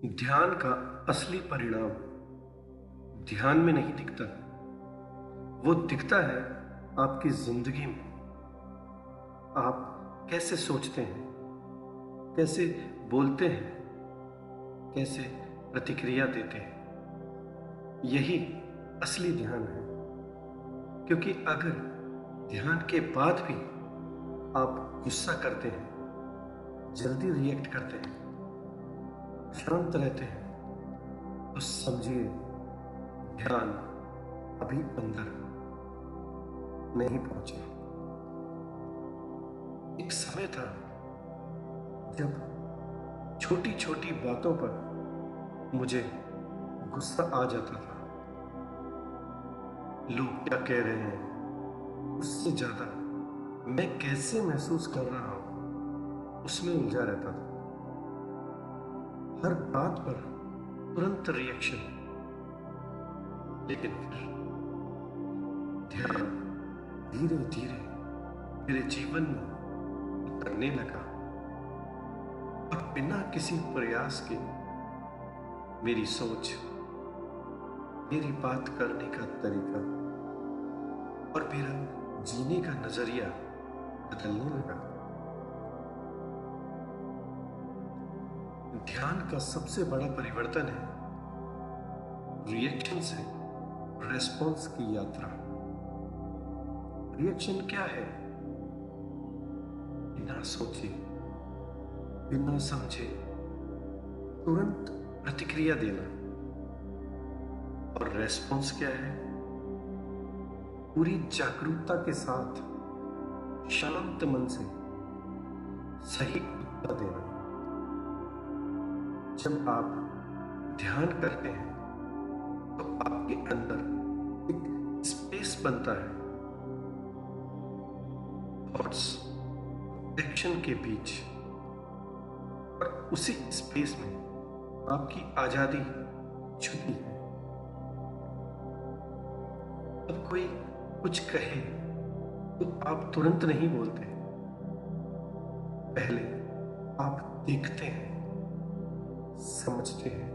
ध्यान का असली परिणाम ध्यान में नहीं दिखता। वो दिखता है आपकी जिंदगी में। आप कैसे सोचते हैं, कैसे बोलते हैं, कैसे प्रतिक्रिया देते हैं, यही असली ध्यान है। क्योंकि अगर ध्यान के बाद भी आप गुस्सा करते हैं, जल्दी रिएक्ट करते हैं, शांत रहते हैं, तो समझिए ध्यान अभी अंदर नहीं पहुंचा। एक समय था जब छोटी छोटी बातों पर मुझे गुस्सा आ जाता था। लोग क्या कह रहे हैं, उससे ज्यादा मैं कैसे महसूस कर रहा हूं, उसमें उलझा रहता था। हर बात पर तुरंत रिएक्शन। लेकिन फिर ध्यान धीरे धीरे मेरे जीवन में उतरने लगा और बिना किसी प्रयास के मेरी सोच, मेरी बात करने का तरीका और मेरा जीने का नजरिया बदलने लगा। ध्यान का सबसे बड़ा परिवर्तन है रिएक्शन से रेस्पॉन्स की यात्रा। रिएक्शन क्या है? बिना सोचे, बिना समझे तुरंत प्रतिक्रिया देना। और रेस्पॉन्स क्या है? पूरी जागरूकता के साथ शांत मन से सही उत्तर देना। जब आप ध्यान करते हैं तो आपके अंदर एक स्पेस बनता है थॉट्स, एक्शन के बीच, और उसी स्पेस में आपकी आजादी छुपी है। अब कोई कुछ कहे तो आप तुरंत नहीं बोलते। पहले आप देखते हैं, समझते हैं,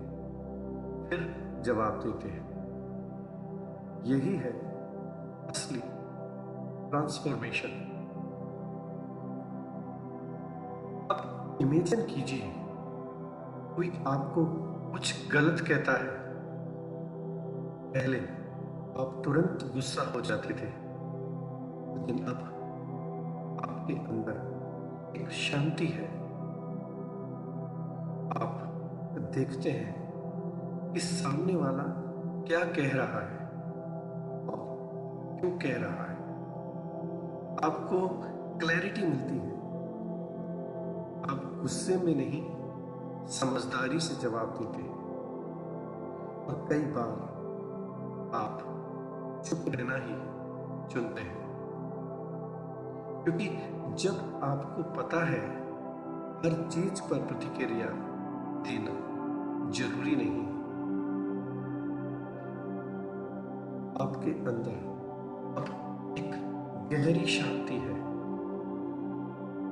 फिर जवाब देते हैं। यही है असली ट्रांसफॉर्मेशन। अब इमेजिन कीजिए कोई आपको कुछ गलत कहता है। पहले आप तुरंत गुस्सा हो जाते थे, लेकिन अब आपके अंदर एक शांति है। आप देखते हैं कि सामने वाला क्या कह रहा है और क्यों कह रहा है। आपको क्लैरिटी मिलती है। आप गुस्से में नहीं, समझदारी से जवाब देते हैं। और कई बार आप चुप रहना ही चुनते हैं, क्योंकि जब आपको पता है हर चीज पर प्रतिक्रिया देना जरूरी नहीं। आपके अंदर अब एक गहरी शांति है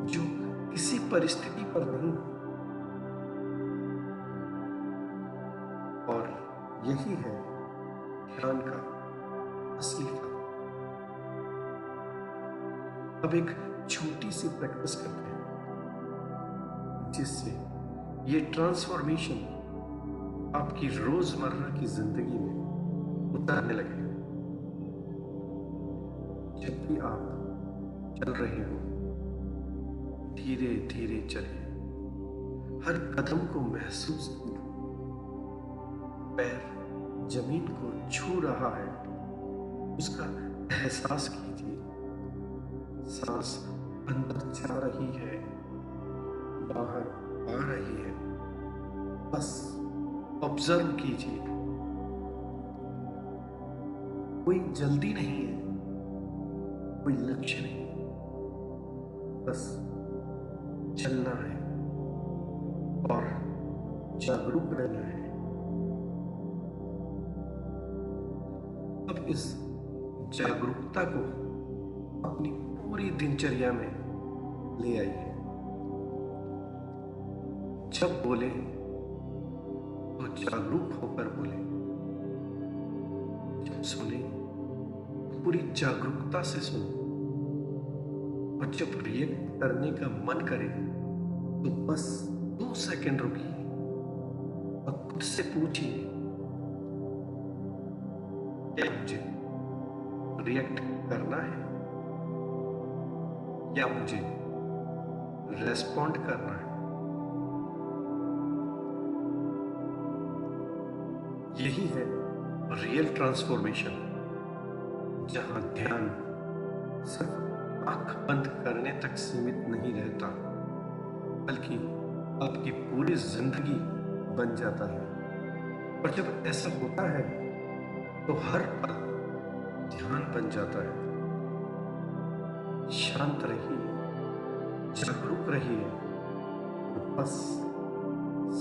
जो किसी परिस्थिति पर नहीं। और यही है ध्यान का असली फल। अब एक छोटी सी प्रैक्टिस करते हैं जिससे ये ट्रांसफॉर्मेशन आपकी रोजमर्रा की जिंदगी में उतरने लगे। जब भी आप चल रहे हो, धीरे धीरे चलिए। हर कदम को महसूस कीजिए। पैर जमीन को छू रहा है, उसका एहसास कीजिए। सांस अंदर जा रही है, बाहर आ रही है, बस ऑब्जर्व कीजिए। कोई जल्दी नहीं है, कोई लक्ष्य नहीं, बस चलना है और जागरूक रहना है। अब इस जागरूकता को अपनी पूरी दिनचर्या में ले आइए। जब बोले तो जागरूक होकर बोले। जब सुने तो पूरी जागरूकता से सुनो, और जब रिएक्ट करने का मन करे तो बस 2 सेकंड रुकिए और खुद से पूछिए, क्या मुझे रिएक्ट करना है या मुझे रेस्पॉन्ड करना है? यही है रियल ट्रांसफॉर्मेशन, जहां ध्यान सिर्फ आंख बंद करने तक सीमित नहीं रहता, बल्कि आपकी पूरी जिंदगी बन जाता है। और जब ऐसा होता है तो हर पल ध्यान बन जाता है। शांत रहिए, जागरूक रहिए, और बस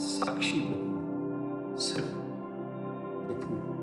साक्षी बनिए, सिर्फ